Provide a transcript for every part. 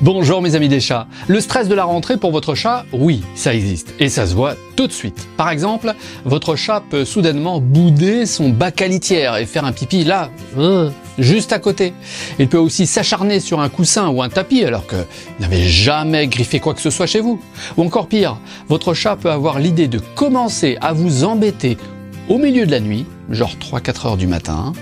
Bonjour mes amis des chats. Le stress de la rentrée pour votre chat, oui, ça existe. Et ça se voit tout de suite. Par exemple, votre chat peut soudainement bouder son bac à litière et faire un pipi là, juste à côté. Il peut aussi s'acharner sur un coussin ou un tapis alors qu'il n'avait jamais griffé quoi que ce soit chez vous. Ou encore pire, votre chat peut avoir l'idée de commencer à vous embêter au milieu de la nuit, genre 3-4 heures du matin,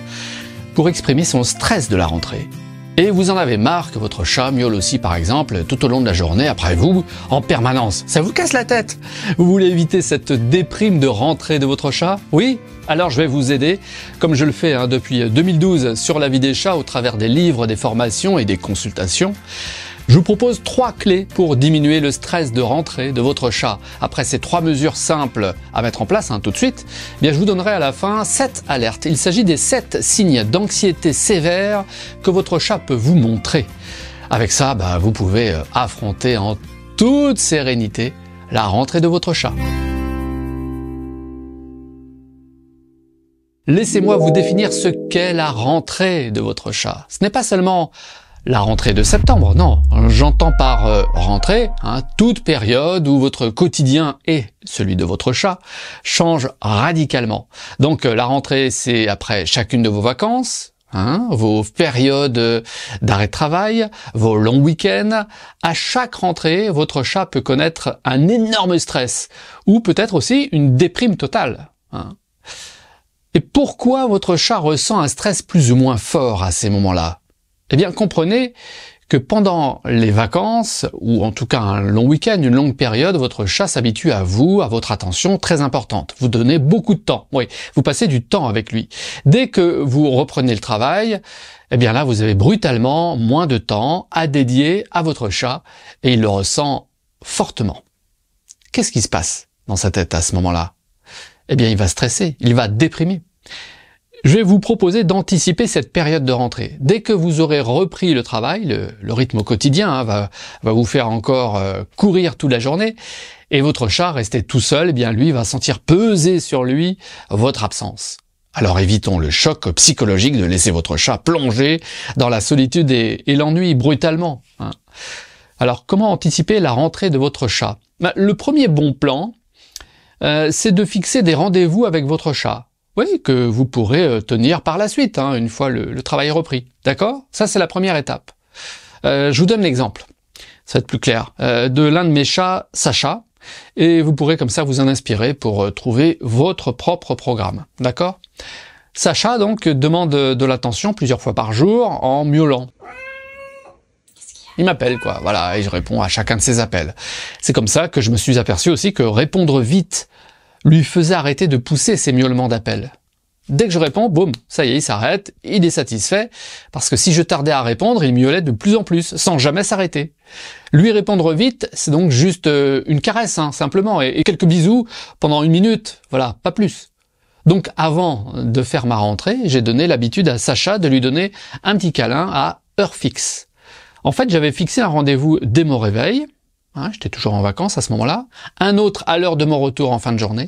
pour exprimer son stress de la rentrée. Et vous en avez marre que votre chat miaule aussi par exemple tout au long de la journée après vous en permanence. Ça vous casse la tête. Vous voulez éviter cette déprime de rentrée de votre chat? Oui? Alors je vais vous aider, comme je le fais depuis 2012 sur la vie des chats au travers des livres, des formations et des consultations. Je vous propose 3 clés pour diminuer le stress de rentrée de votre chat. Après ces 3 mesures simples à mettre en place tout de suite, eh bien je vous donnerai à la fin 7 alertes. Il s'agit des 7 signes d'anxiété sévère que votre chat peut vous montrer. Avec ça, vous pouvez affronter en toute sérénité la rentrée de votre chat. Laissez-moi vous définir ce qu'est la rentrée de votre chat. Ce n'est pas seulement la rentrée de septembre, non. J'entends par rentrée toute période où votre quotidien et celui de votre chat changent radicalement. Donc la rentrée, c'est après chacune de vos vacances, vos périodes d'arrêt de travail, vos longs week-ends. À chaque rentrée, votre chat peut connaître un énorme stress ou peut-être aussi une déprime totale. Et pourquoi votre chat ressent un stress plus ou moins fort à ces moments-là ? Eh bien, comprenez que pendant les vacances, ou en tout cas un long week-end, une longue période, votre chat s'habitue à vous, à votre attention très importante. Vous donnez beaucoup de temps. Oui, vous passez du temps avec lui. Dès que vous reprenez le travail, eh bien là, vous avez brutalement moins de temps à dédier à votre chat et il le ressent fortement. Qu'est-ce qui se passe dans sa tête à ce moment-là ? Eh bien, il va stresser, il va déprimer. Je vais vous proposer d'anticiper cette période de rentrée. Dès que vous aurez repris le travail, le rythme au quotidien va vous faire encore courir toute la journée, et votre chat, resté tout seul, eh bien lui va sentir peser sur lui votre absence. Alors évitons le choc psychologique de laisser votre chat plonger dans la solitude et l'ennui brutalement. Alors comment anticiper la rentrée de votre chat ? Le premier bon plan, c'est de fixer des rendez-vous avec votre chat. Oui, que vous pourrez tenir par la suite, une fois le travail repris. D'accord ? Ça, c'est la première étape. Je vous donne l'exemple, ça va être plus clair, de l'un de mes chats, Sacha, et vous pourrez comme ça vous en inspirer pour trouver votre propre programme. D'accord ? Sacha, donc, demande de l'attention plusieurs fois par jour en miaulant. Il m'appelle, voilà, et je réponds à chacun de ses appels. C'est comme ça que je me suis aperçu aussi que répondre vite lui faisait arrêter de pousser ses miaulements d'appel. Dès que je réponds, boum, ça y est, il s'arrête, il est satisfait, parce que si je tardais à répondre, il miaulait de plus en plus, sans jamais s'arrêter. Lui répondre vite, c'est donc juste une caresse, simplement, et quelques bisous pendant 1 minute, voilà, pas plus. Donc avant de faire ma rentrée, j'ai donné l'habitude à Sacha de lui donner un petit câlin à heure fixe. En fait, j'avais fixé un rendez-vous dès mon réveil, j'étais toujours en vacances à ce moment-là, un autre à l'heure de mon retour en fin de journée,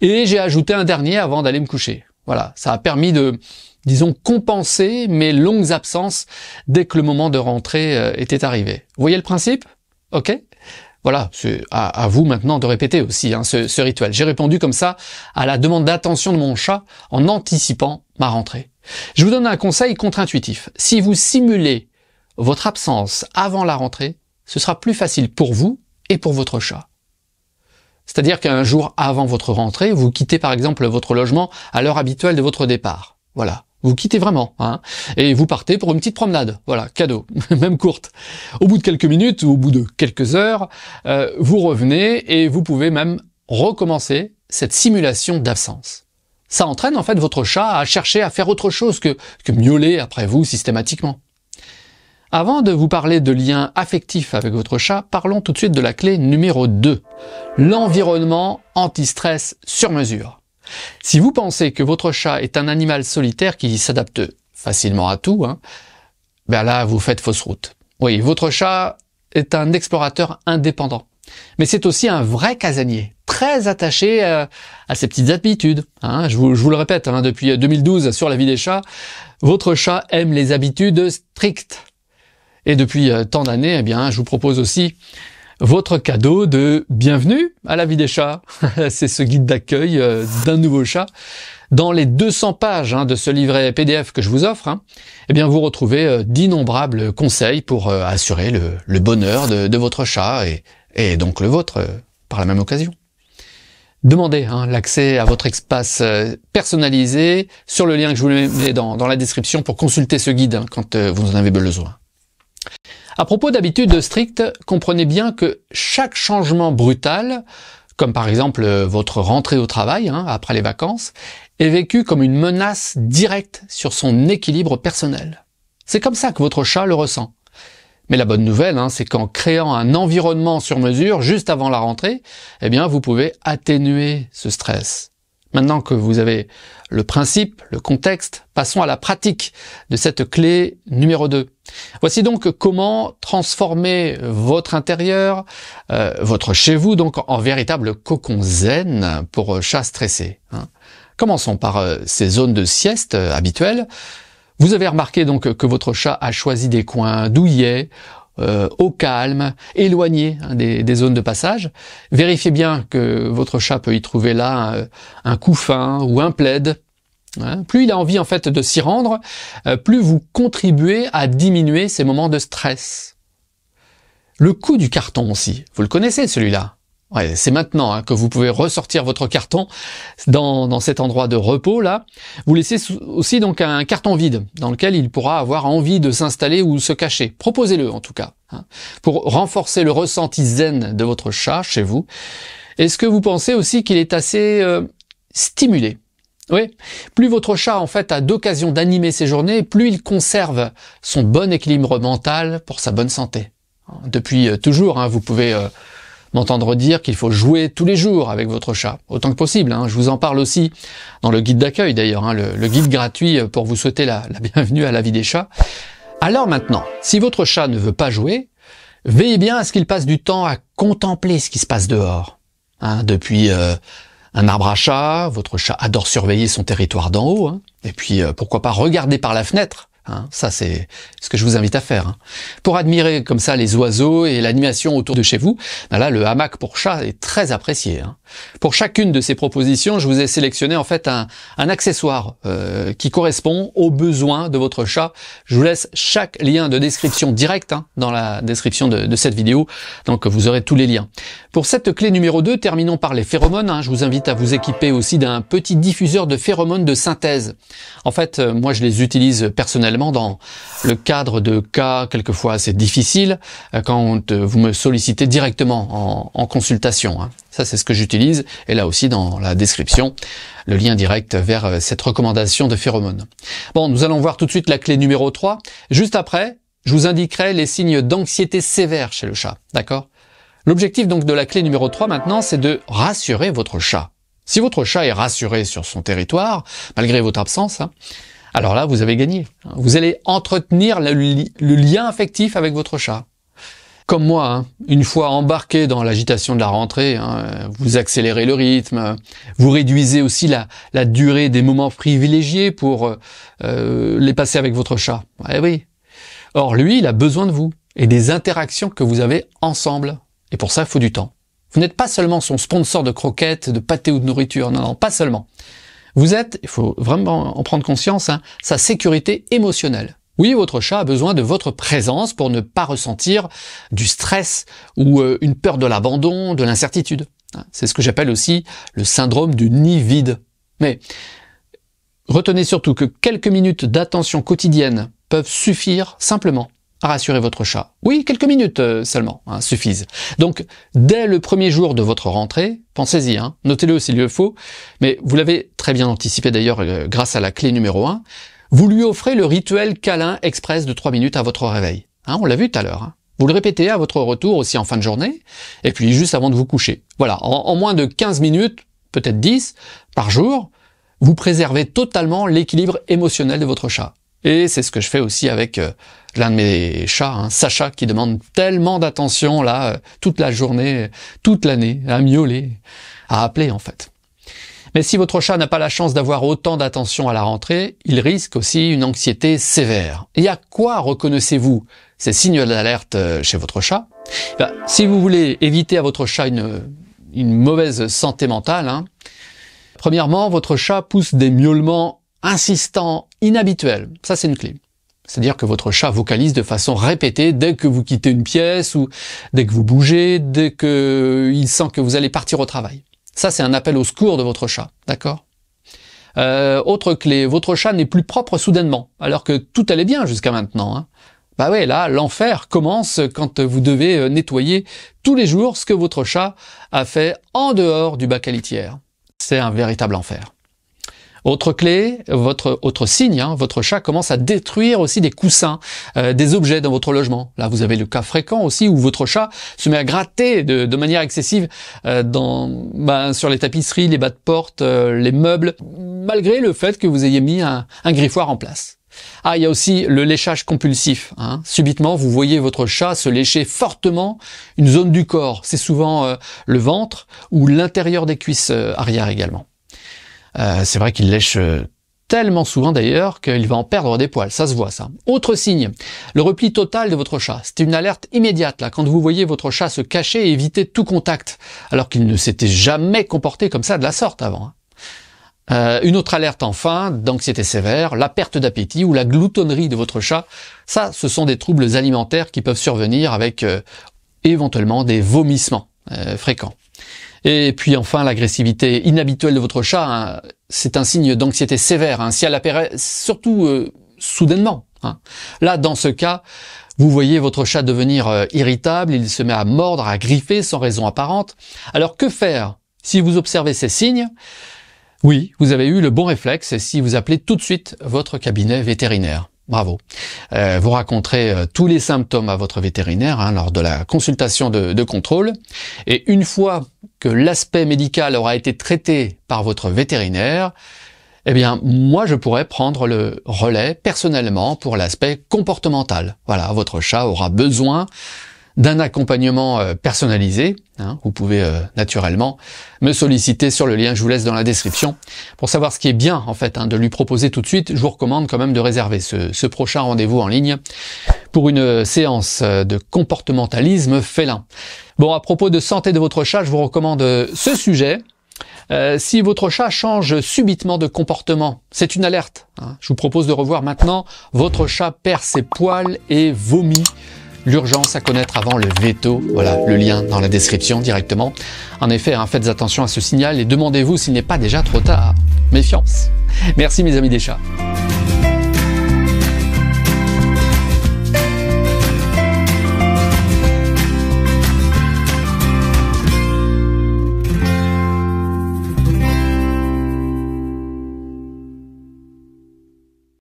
et j'ai ajouté un dernier avant d'aller me coucher. Voilà, ça a permis de, disons, compenser mes longues absences dès que le moment de rentrée était arrivé. Vous voyez le principe ? Ok ? Voilà, c'est à vous maintenant de répéter aussi ce rituel. J'ai répondu comme ça à la demande d'attention de mon chat en anticipant ma rentrée. Je vous donne un conseil contre-intuitif. Si vous simulez votre absence avant la rentrée, ce sera plus facile pour vous et pour votre chat. C'est-à-dire qu'un jour avant votre rentrée, vous quittez par exemple votre logement à l'heure habituelle de votre départ. Voilà, vous quittez vraiment, et vous partez pour une petite promenade. Voilà, cadeau, même courte. Au bout de quelques minutes ou au bout de quelques heures, vous revenez et vous pouvez même recommencer cette simulation d'absence. Ça entraîne en fait votre chat à chercher à faire autre chose que miauler après vous systématiquement. Avant de vous parler de liens affectifs avec votre chat, parlons tout de suite de la clé numéro 2, l'environnement anti-stress sur mesure. Si vous pensez que votre chat est un animal solitaire qui s'adapte facilement à tout, là vous faites fausse route. Oui, votre chat est un explorateur indépendant, mais c'est aussi un vrai casanier, très attaché à ses petites habitudes. Je vous le répète, depuis 2012 sur la vie des chats, votre chat aime les habitudes strictes. Et depuis tant d'années, eh bien, je vous propose aussi votre cadeau de bienvenue à la vie des chats. C'est ce guide d'accueil d'un nouveau chat. Dans les 200 pages de ce livret PDF que je vous offre, eh bien, vous retrouvez d'innombrables conseils pour assurer le bonheur de votre chat et donc le vôtre par la même occasion. Demandez l'accès à votre espace personnalisé sur le lien que je vous mets dans la description pour consulter ce guide quand vous en avez besoin. À propos d'habitudes strictes, comprenez bien que chaque changement brutal, comme par exemple votre rentrée au travail après les vacances, est vécu comme une menace directe sur son équilibre personnel. C'est comme ça que votre chat le ressent. Mais la bonne nouvelle, c'est qu'en créant un environnement sur mesure juste avant la rentrée, eh bien vous pouvez atténuer ce stress. Maintenant que vous avez le principe, le contexte, passons à la pratique de cette clé numéro 2. Voici donc comment transformer votre intérieur, votre chez vous donc en véritable cocon zen pour chat stressé. Commençons par ces zones de sieste habituelles. Vous avez remarqué donc que votre chat a choisi des coins douillets, au calme, éloigné des zones de passage. Vérifiez bien que votre chat peut y trouver là un couffin ou un plaid. Plus il a envie en fait de s'y rendre, plus vous contribuez à diminuer ces moments de stress. Le coup du carton aussi, vous le connaissez celui-là. Ouais, c'est maintenant que vous pouvez ressortir votre carton dans cet endroit de repos là. Vous laissez aussi donc un carton vide dans lequel il pourra avoir envie de s'installer ou se cacher. Proposez-le en tout cas, pour renforcer le ressenti zen de votre chat chez vous. Est-ce que vous pensez aussi qu'il est assez stimulé? Oui, plus votre chat en fait a d'occasions d'animer ses journées, plus il conserve son bon équilibre mental pour sa bonne santé. Depuis toujours, vous pouvez m'entendre dire qu'il faut jouer tous les jours avec votre chat, autant que possible. Je vous en parle aussi dans le guide d'accueil d'ailleurs, le guide gratuit pour vous souhaiter la bienvenue à la vie des chats. Alors maintenant, si votre chat ne veut pas jouer, veillez bien à ce qu'il passe du temps à contempler ce qui se passe dehors. Depuis un arbre à chat, votre chat adore surveiller son territoire d'en haut, et puis pourquoi pas regarder par la fenêtre. Ça c'est ce que je vous invite à faire. Pour admirer comme ça les oiseaux et l'animation autour de chez vous, là le hamac pour chat est très apprécié. Pour chacune de ces propositions, je vous ai sélectionné en fait un accessoire qui correspond aux besoins de votre chat. Je vous laisse chaque lien de description direct dans la description de cette vidéo, donc vous aurez tous les liens. Pour cette clé numéro 2, terminons par les phéromones. Je vous invite à vous équiper aussi d'un petit diffuseur de phéromones de synthèse. En fait, moi je les utilise personnellement dans le cadre de cas quelquefois assez difficiles quand vous me sollicitez directement en consultation. Ça c'est ce que j'utilise et là aussi dans la description le lien direct vers cette recommandation de phéromones. Bon, nous allons voir tout de suite la clé numéro 3. Juste après, je vous indiquerai les signes d'anxiété sévère chez le chat, d'accord? L'objectif donc de la clé numéro 3 maintenant, c'est de rassurer votre chat. Si votre chat est rassuré sur son territoire, malgré votre absence, alors là, vous avez gagné. Vous allez entretenir le lien affectif avec votre chat. Comme moi, une fois embarqué dans l'agitation de la rentrée, vous accélérez le rythme, vous réduisez aussi la durée des moments privilégiés pour les passer avec votre chat. Eh oui. Or, lui, il a besoin de vous et des interactions que vous avez ensemble. Et pour ça, il faut du temps. Vous n'êtes pas seulement son sponsor de croquettes, de pâté ou de nourriture. Non, pas seulement. Vous êtes, il faut vraiment en prendre conscience, sa sécurité émotionnelle. Oui, votre chat a besoin de votre présence pour ne pas ressentir du stress ou une peur de l'abandon, de l'incertitude. C'est ce que j'appelle aussi le syndrome du nid vide. Mais retenez surtout que quelques minutes d'attention quotidienne peuvent suffire simplement à rassurer votre chat. Oui, quelques minutes seulement suffisent. Donc, dès le premier jour de votre rentrée, pensez-y, notez-le s'il le faut, mais vous l'avez très bien anticipé d'ailleurs grâce à la clé numéro 1, vous lui offrez le rituel câlin express de 3 minutes à votre réveil. On l'a vu tout à l'heure. Vous le répétez à votre retour aussi en fin de journée, et puis juste avant de vous coucher. Voilà, en moins de 15 minutes, peut-être 10, par jour, vous préservez totalement l'équilibre émotionnel de votre chat. Et c'est ce que je fais aussi avec l'un de mes chats, Sacha, qui demande tellement d'attention là toute la journée, toute l'année, à miauler, à appeler en fait. Mais si votre chat n'a pas la chance d'avoir autant d'attention à la rentrée, il risque aussi une anxiété sévère. Et à quoi reconnaissez-vous ces signes d'alerte chez votre chat? Si vous voulez éviter à votre chat une mauvaise santé mentale, premièrement, votre chat pousse des miaulements insistants, inhabituels. Ça, c'est une clé. C'est-à-dire que votre chat vocalise de façon répétée dès que vous quittez une pièce ou dès que vous bougez, dès qu'il sent que vous allez partir au travail. Ça, c'est un appel au secours de votre chat, d'accord ? Autre clé, votre chat n'est plus propre soudainement, alors que tout allait bien jusqu'à maintenant. Bah ouais, là, l'enfer commence quand vous devez nettoyer tous les jours ce que votre chat a fait en dehors du bac à litière. C'est un véritable enfer. Autre clé, autre signe, votre chat commence à détruire aussi des coussins, des objets dans votre logement. Là, vous avez le cas fréquent aussi où votre chat se met à gratter de manière excessive sur les tapisseries, les bas de porte, les meubles, malgré le fait que vous ayez mis un griffoir en place. Il y a aussi le léchage compulsif. Subitement, vous voyez votre chat se lécher fortement une zone du corps. C'est souvent le ventre ou l'intérieur des cuisses arrière également. C'est vrai qu'il lèche tellement souvent d'ailleurs qu'il va en perdre des poils, ça se voit ça. Autre signe, le repli total de votre chat. C'est une alerte immédiate là, quand vous voyez votre chat se cacher et éviter tout contact, alors qu'il ne s'était jamais comporté comme ça de la sorte avant. Une autre alerte enfin, d'anxiété sévère, la perte d'appétit ou la gloutonnerie de votre chat. Ça, ce sont des troubles alimentaires qui peuvent survenir avec éventuellement des vomissements fréquents. Et puis enfin, l'agressivité inhabituelle de votre chat, c'est un signe d'anxiété sévère, si elle apparaît surtout soudainement. Là, dans ce cas, vous voyez votre chat devenir irritable, il se met à mordre, à griffer sans raison apparente. Alors que faire si vous observez ces signes? Oui, vous avez eu le bon réflexe si vous appelez tout de suite votre cabinet vétérinaire. Bravo. Vous raconterez tous les symptômes à votre vétérinaire lors de la consultation de contrôle. Et une fois que l'aspect médical aura été traité par votre vétérinaire, moi je pourrais prendre le relais personnellement pour l'aspect comportemental. Voilà, votre chat aura besoin d'un accompagnement personnalisé. Vous pouvez naturellement me solliciter sur le lien que je vous laisse dans la description. Pour savoir ce qui est bien en fait de lui proposer tout de suite, je vous recommande quand même de réserver ce prochain rendez-vous en ligne pour une séance de comportementalisme félin. Bon, à propos de santé de votre chat, je vous recommande ce sujet. Si votre chat change subitement de comportement, c'est une alerte. Je vous propose de revoir maintenant. Votre chat perd ses poils et vomit. L'urgence à connaître avant le veto, voilà le lien dans la description directement. En effet, faites attention à ce signal et demandez-vous s'il n'est pas déjà trop tard. Méfiance. Merci mes amis des chats.